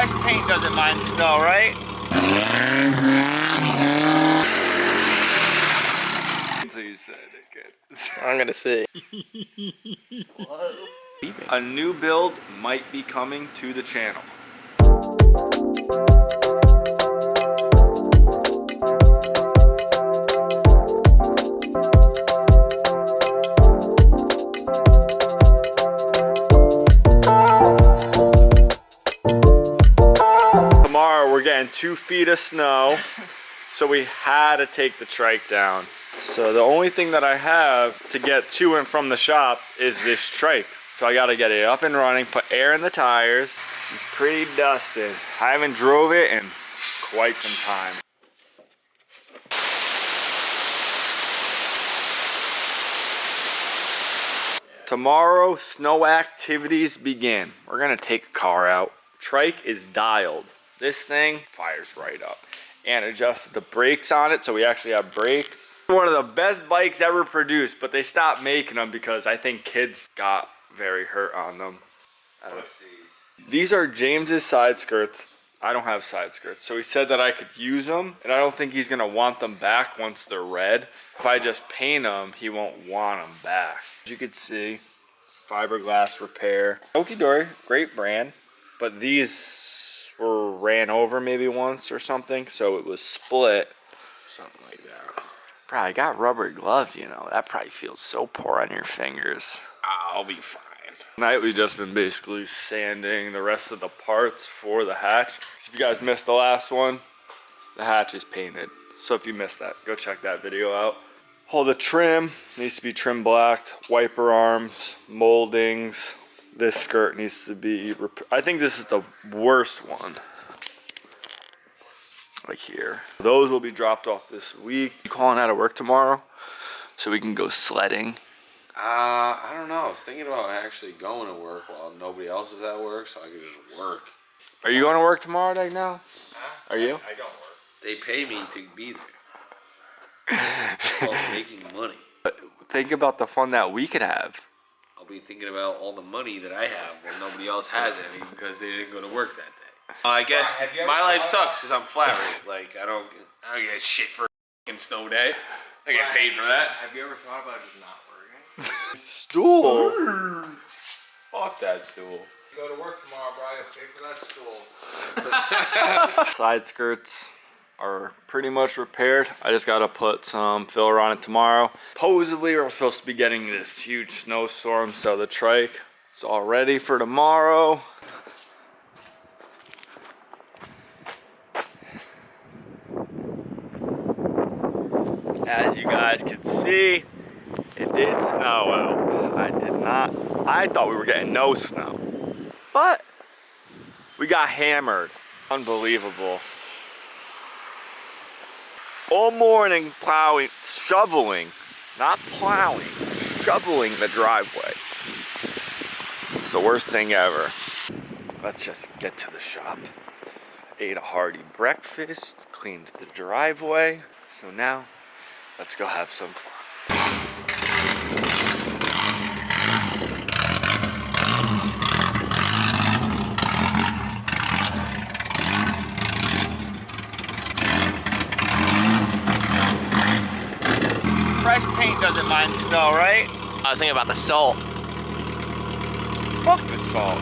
Fresh paint doesn't mind snow, right? So you said it, kid. I'm gonna see. A new build might be coming to the channel. Tomorrow we're getting 2 feet of snow, so we had to take the trike down. So the only thing that I have to get to and from the shop is this trike. So I gotta get it up and running, put air in the tires. It's pretty dusted. I haven't drove it in quite some time. Tomorrow, snow activities begin. We're gonna take a car out. Trike is dialed. This thing fires right up. And adjusted the brakes on it, so we actually have brakes. One of the best bikes ever produced, but they stopped making them because I think kids got very hurt on them. These are James's side skirts. I don't have side skirts, so he said that I could use them, and I don't think he's gonna want them back once they're red. If I just paint them, he won't want them back. As you can see, fiberglass repair. Okie dory, great brand, but these were ran over maybe once or something, so it was split. Something like that. Bro, I got rubber gloves, you know. That probably feels so poor on your fingers. I'll be fine. Tonight we've just been basically sanding the rest of the parts for the hatch. If you guys missed the last one, the hatch is painted. So if you missed that, go check that video out. All the trim needs to be trim black, wiper arms, moldings. This skirt needs to be, I think this is the worst one. Like here. Those will be dropped off this week. You calling out of work tomorrow so we can go sledding? I don't know. I was thinking about actually going to work while nobody else is at work, so I could just work. Are you going to work tomorrow, Dag, now? Are you? I don't work. They pay me to be there. It's called making money. But think about the fun that we could have. I'll be thinking about all the money that I have while nobody else has any because they didn't go to work that day. I guess my life sucks because I'm flattered. Like, I don't get shit for a fucking snow day. I get paid for that. Have you ever thought about just not working? Stool. Fuck that stool. Go to work tomorrow, bro. I pay for that stool. Side skirts are pretty much repaired. I just gotta put some filler on it tomorrow. Supposedly we're supposed to be getting this huge snowstorm, so the trike is all ready for tomorrow. As you guys can see, it did snow out. I thought we were getting no snow, but we got hammered. Unbelievable. All morning plowing, shoveling, not plowing, shoveling the driveway. It's the worst thing ever. Let's just get to the shop. Ate a hearty breakfast, cleaned the driveway. So now, let's go have some fun. Fresh paint doesn't mind snow, right? I was thinking about the salt. Fuck the salt.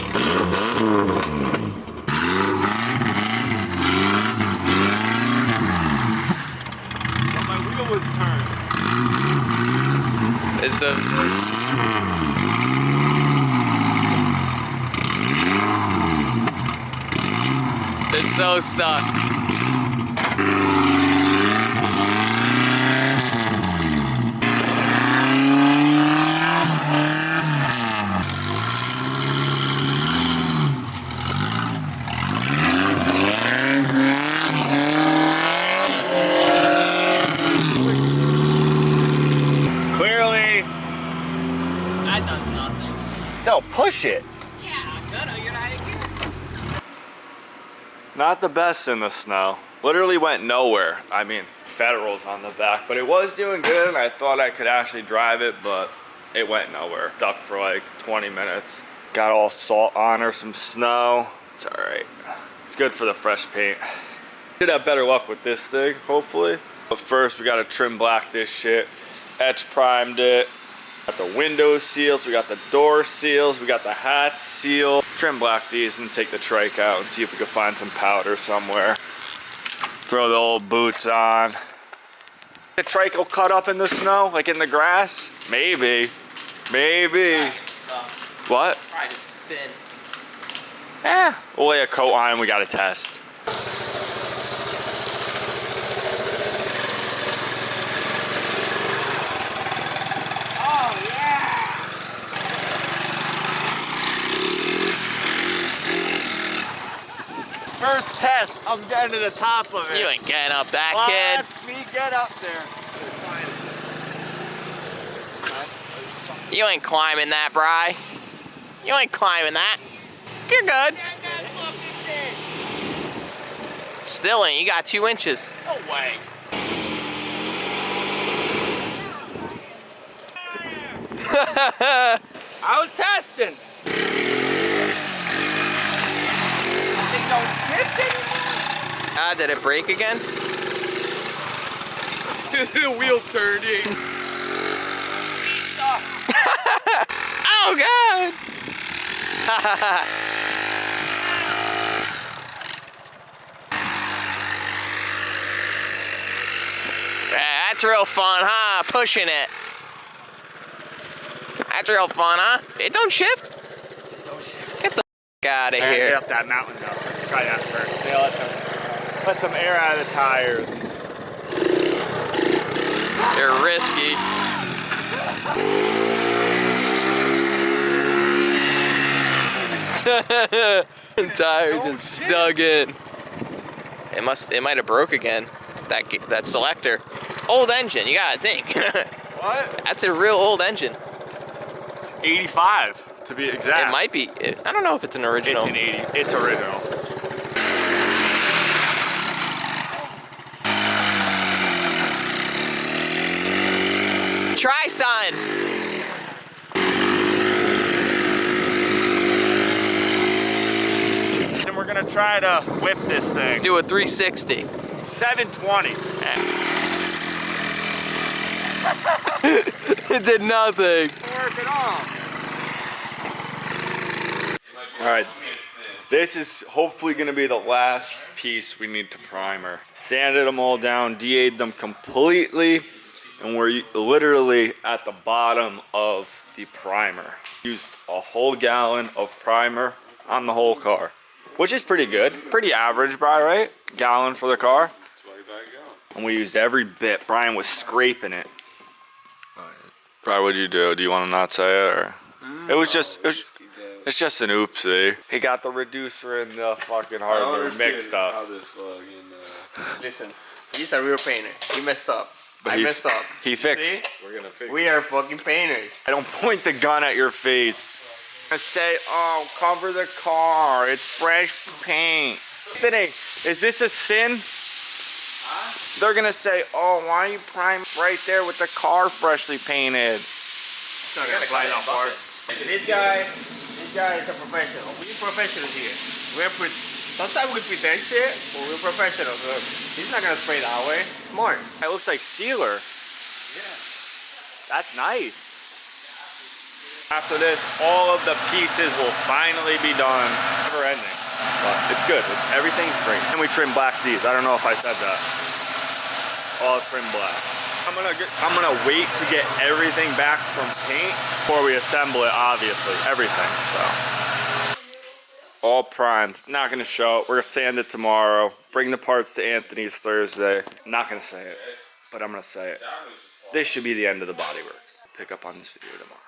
But my wheel was turned. It's so stuck. No, push it. Yeah, I'm gonna. You're not here. Not the best in the snow. Literally went nowhere. I mean, Federal's on the back, but it was doing good. I thought I could actually drive it, but it went nowhere. Stuck for like 20 minutes. Got all salt on her, some snow. It's all right. Let's good for the fresh paint. Should have better luck with this thing, hopefully. But first, we gotta trim black this shit. Etch primed it. Got the window seals, we got the door seals, we got the hatch seal. Trim black these and take the trike out and see if we can find some powder somewhere. Throw the old boots on. The trike will cut up in the snow, like in the grass? Maybe. Maybe. What? Probably just spin. We'll lay a coat on and we gotta test. First test, I'm getting to the top of it. You ain't getting up that, kid. Watch me get up there. You ain't climbing that, Bri. You ain't climbing that. You're good. Still ain't. You got 2 inches. No way. I was testing. Did it break again? The wheel's turning. Oh, God. Yeah, that's real fun, huh? Pushing it. That's real fun, huh? It don't shift? Get the out of here. Get up that mountain though. Let's try that first. Yeah, let some air out of the tires. They're risky. Tire just dug in. It might have broke again. That selector. Old engine, you gotta think. What? That's a real old engine. 85 to be exact. It might be. I don't know if it's an original. It's an 80. It's original. Try, son. And we're gonna try to whip this thing. Do a 360. 720. It did nothing. Work it all. All right. This is hopefully gonna be the last piece we need to primer. Sanded them all down, DA'd them completely, and we're literally at the bottom of the primer. Used a whole gallon of primer on the whole car, which is pretty good. Pretty average, Brian, right? Gallon for the car. And we used every bit. Brian was scraping it. Brian, what'd you do? Do you want to not say it, or? It's just an oopsie. He got the reducer and the fucking hardware mixed up. How this fucking, Listen, he's a real painter. He messed up. But I messed up. He fixed. See? we're gonna fix We are fucking painters. I don't point the gun at your face. I say, oh, cover the car. It's fresh paint. Today, is this a sin? Huh? They're gonna say, oh, why are you prime right there with the car freshly painted? It's not gonna fly that hard. This guy is a professional. We're professionals here. Sometimes we pretend shit, but we're professionals. So he's not gonna spray that way. Smart. It looks like sealer. Yeah. That's nice. After this, all of the pieces will finally be done. Never ending, but it's good. Everything's great. And we trim black these. I don't know if I said that. All trim black. I'm gonna wait to get everything back from paint before we assemble it. Obviously, everything. So all primed. Not gonna show it. We're gonna sand it tomorrow. Bring the parts to Anthony's Thursday. Not gonna say it, but I'm gonna say it. This should be the end of the bodywork. Pick up on this video tomorrow.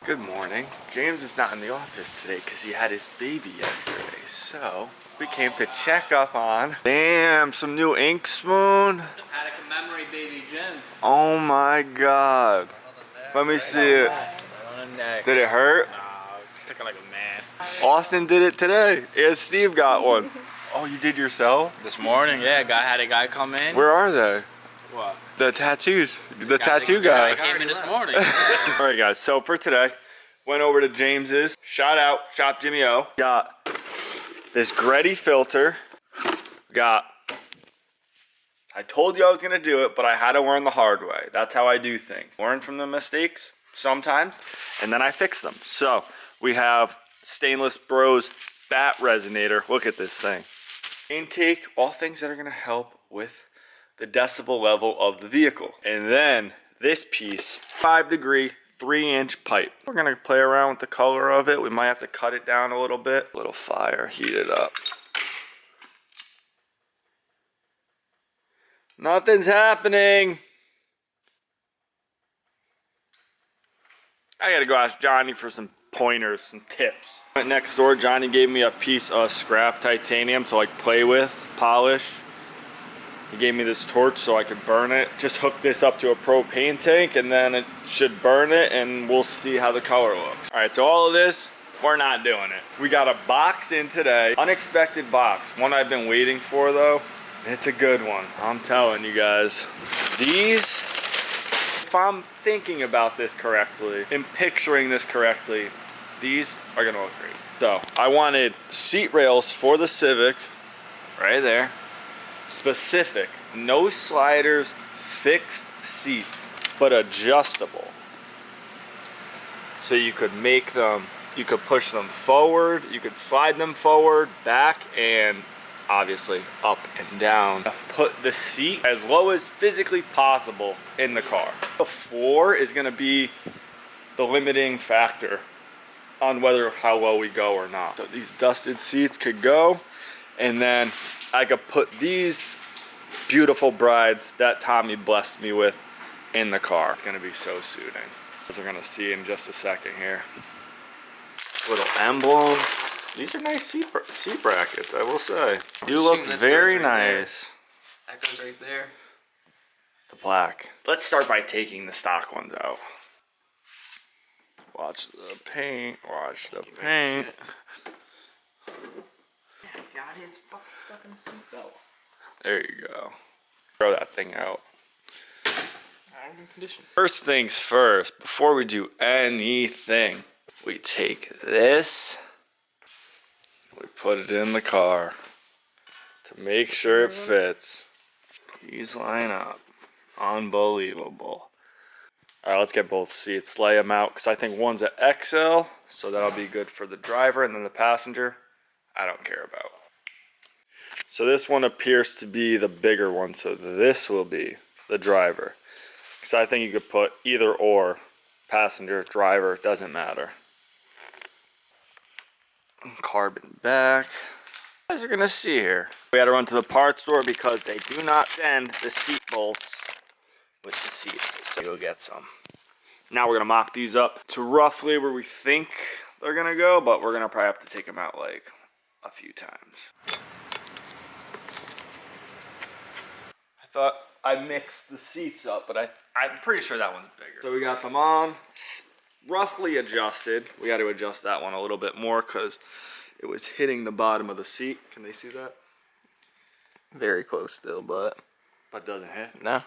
Good morning. James is not in the office today because he had his baby yesterday. So we came to check up on. Damn, some new ink spoon. Had to commemorate baby Jen. Oh my God. Let me see it. Did it hurt? No, sticking like a man. Austin did it today. And Steve got one. Oh, you did yourself? This morning, yeah, had a guy come in. Where are they? What? The tattoos. The tattoo guy. I came in this morning. All right, guys. So for today, went over to James's. Shout out, Shop Jimmy O. Got this Ready filter. I told you I was gonna do it, but I had to learn the hard way. That's how I do things. Learn from the mistakes sometimes, and then I fix them. So we have Stainless Bros bat resonator. Look at this thing. Intake, all things that are gonna help with the decibel level of the vehicle. And then this piece, 5-degree, 3-inch pipe. We're gonna play around with the color of it. We might have to cut it down a little bit. Little fire, heat it up. Nothing's happening. I gotta go ask Johnny for some pointers, some tips. Went next door, Johnny gave me a piece of scrap titanium to like play with, polish. He gave me this torch so I could burn it. Just hook this up to a propane tank and then it should burn it and we'll see how the color looks. All right, so all of this, we're not doing it. We got a box in today, unexpected box. One I've been waiting for though. It's a good one, I'm telling you guys. These, if I'm thinking about this correctly and picturing this correctly, these are gonna look great. So I wanted seat rails for the Civic, right there. Specific, no sliders, fixed seats, but adjustable. So you could make them, you could push them forward, you could slide them forward, back, and obviously up and down. Put the seat as low as physically possible in the car. The floor is gonna be the limiting factor on whether how low we go or not. So these dusted seats could go, and then I could put these beautiful brides that Tommy blessed me with in the car. It's gonna be so suiting. As we're gonna see in just a second here. Little emblem. These are nice seat brackets, I will say. You look very nice. That goes right there. The black. Let's start by taking the stock ones out. Watch the paint, watch the paint. Got his fucking stuck in the seatbelt. There you go. Throw that thing out. I'm in condition. First things first, before we do anything, we take this, we put it in the car to make sure it fits. These line up. Unbelievable. All right, let's get both seats, lay them out, because I think one's an XL, so that'll be good for the driver, and then the passenger, I don't care about. So this one appears to be the bigger one, so this will be the driver. Because I think you could put either or, passenger, driver, doesn't matter. Carbon back. You guys are gonna see here. We had to run to the parts store because they do not send the seat bolts with the seats. So go get some. Now we're gonna mock these up to roughly where we think they're gonna go, but we're gonna probably have to take them out like a few times. I thought I mixed the seats up, but I'm pretty sure that one's bigger. So we got them on, roughly adjusted. We got to adjust that one a little bit more because it was hitting the bottom of the seat. Can they see that? Very close still, but Doesn't hit. no.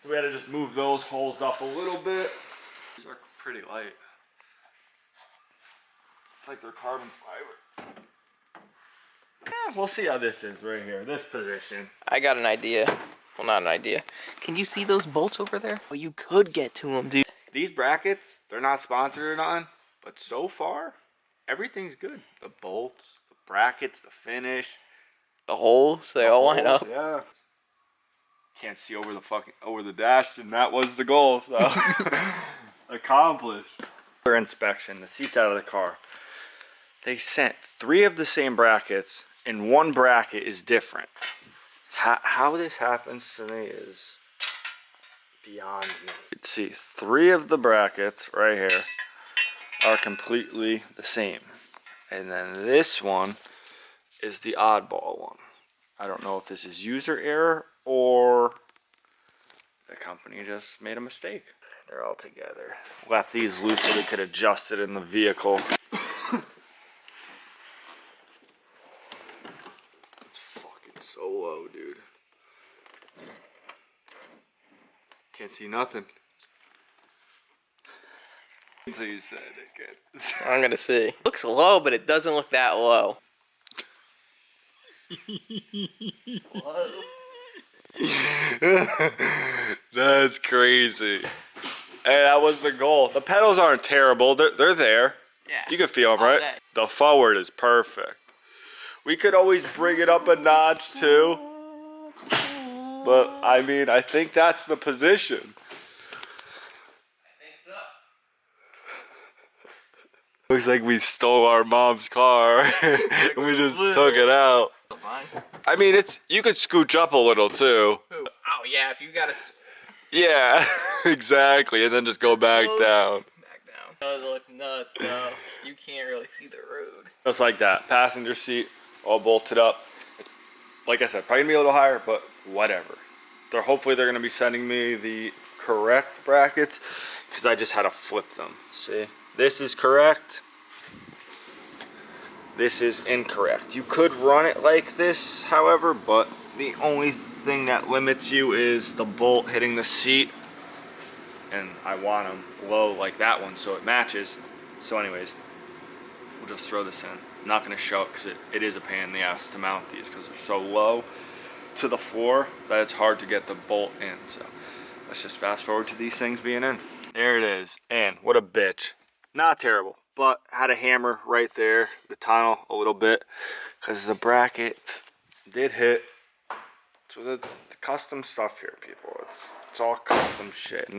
So we had to just move those holes up a little bit. These are pretty light. It's like they're carbon fiber. Yeah, we'll see how this is right here, this position. I got an idea. Well, not an idea. Can you see those bolts over there? Well, you could get to them, dude. These brackets, they're not sponsored or nothing, but so far, everything's good. The bolts, the brackets, the finish. The holes, they all line up. Yeah. Can't see over the dash, and that was the goal, so accomplished. For inspection, the seats out of the car. They sent 3 of the same brackets, and 1 bracket is different. How this happens to me is beyond me. You can see 3 of the brackets right here are completely the same, and then this one is the oddball one. I don't know if this is user error or the company just made a mistake. They're all together. Left these loose so we could adjust it in the vehicle. It's fucking so low, dude. Can't see nothing. Until you said it, kid. I'm gonna see. Looks low, but it doesn't look that low. That's crazy. Hey, that was the goal. The pedals aren't terrible. They're there. Yeah. You can feel them, All right? day. The forward is perfect. We could always bring it up a notch too. But I mean, I think that's the position. I think so. Looks like we stole our mom's car and we just took it out. Fine. I mean, you could scooch up a little too. Oh yeah, if you got to Yeah, exactly, and then just go back down. back down. Those look nuts though. You can't really see the road. Just like that, passenger seat all bolted up. It's, like I said, probably gonna be a little higher, but whatever. Hopefully they're gonna be sending me the correct brackets because I just had to flip them. See, this is correct. This is incorrect. You could run it like this, however, but the only thing that limits you is the bolt hitting the seat, and I want them low like that one so it matches. So anyways, we'll just throw this in. I'm not going to show it because it is a pain in the ass to mount these because they're so low to the floor that it's hard to get the bolt in. So let's just fast forward to these things being in. There it is, and what a bitch. Not terrible, but had a hammer right there, the tunnel a little bit because the bracket did hit. So the custom stuff here, people, it's all custom shit.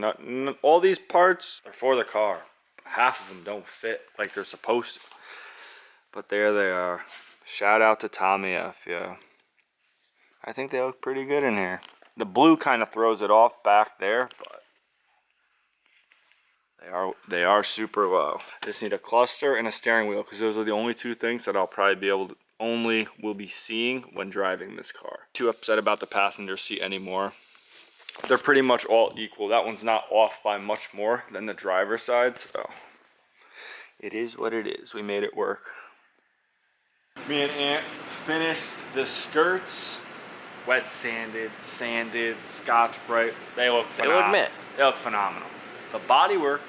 All these parts are for the car. Half of them don't fit like they're supposed to. But there they are. Shout out to Tommy F, yeah. I think they look pretty good in here. The blue kind of throws it off back there, but they are super low. Just need a cluster and a steering wheel because those are the only two things that I'll probably be able to will be seeing when driving this car. Too upset about the passenger seat anymore. They're pretty much all equal. That one's not off by much more than the driver's side, so it is what it is. We made it work. Me and Aunt finished the skirts. Wet sanded, Scotch Brite. They look phenomenal. They look phenomenal. The bodywork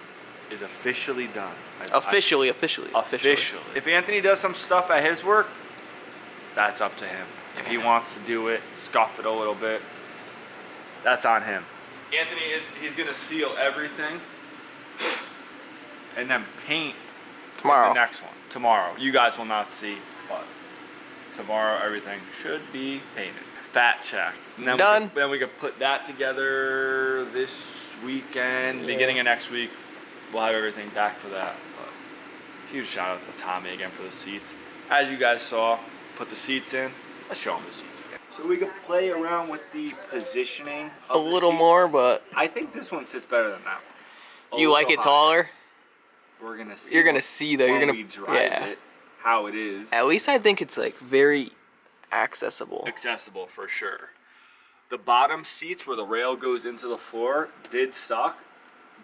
is officially done. Officially. If Anthony does some stuff at his work, that's up to him. If he wants to do it, scuff it a little bit, that's on him. Anthony he's gonna seal everything and then paint tomorrow. The next one. Tomorrow. You guys will not see, but tomorrow everything should be painted. Fat check. Then done. Then we could put that together this weekend, beginning of next week. We'll have everything back for that. But huge shout out to Tommy again for the seats. As you guys saw, put the seats in. Let's show them the seats again. So we could play around with the positioning of a little more, but I think this one sits better than that one. You like it taller? We're gonna see. You're gonna see though. You're gonna we drive it, how it is. At least I think it's like very accessible. Accessible for sure. The bottom seats where the rail goes into the floor did suck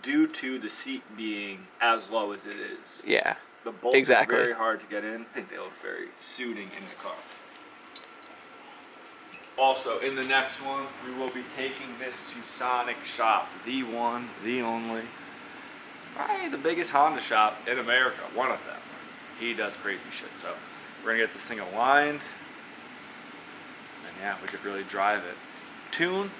due to the seat being as low as it is. Yeah. The bolts exactly. are very hard to get in. I think they look very suiting in the car. Also, in the next one, we will be taking this to Sonic Shop. The one, the only. Probably the biggest Honda shop in America. One of them. He does crazy shit. So, we're going to get this thing aligned. And yeah, we could really drive it. Tune?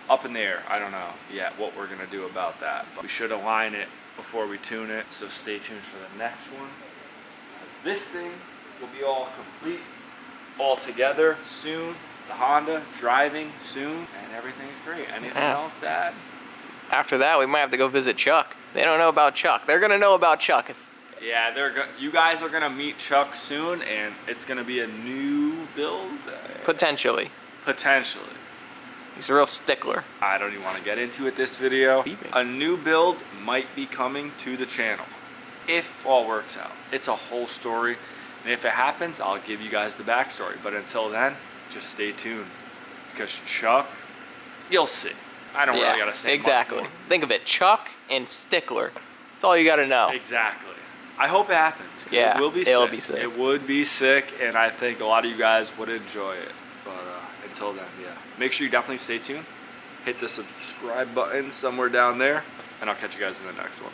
Up in the air. I don't know yet what we're going to do about that. But we should align it before we tune it. So, stay tuned for the next one. This thing will be all complete, all together soon. The Honda driving soon, and everything's great. Anything else to add? After that, we might have to go visit Chuck. They don't know about Chuck. They're gonna know about Chuck. Yeah, you guys are gonna meet Chuck soon, and it's gonna be a new build. Potentially. Potentially. He's a real stickler. I don't even want to get into it this video. A new build might be coming to the channel, if all works out. It's a whole story, and if it happens, I'll give you guys the backstory. But until then, just stay tuned, because Chuck, you'll see. I don't really gotta say exactly. much more. Think of it, Chuck and stickler. That's all you gotta know. Exactly. I hope it happens. Yeah, it will be it'll sick. be sick. It would be sick, and I think a lot of you guys would enjoy it. But until then, yeah. Make sure you definitely stay tuned. Hit the subscribe button somewhere down there, and I'll catch you guys in the next one.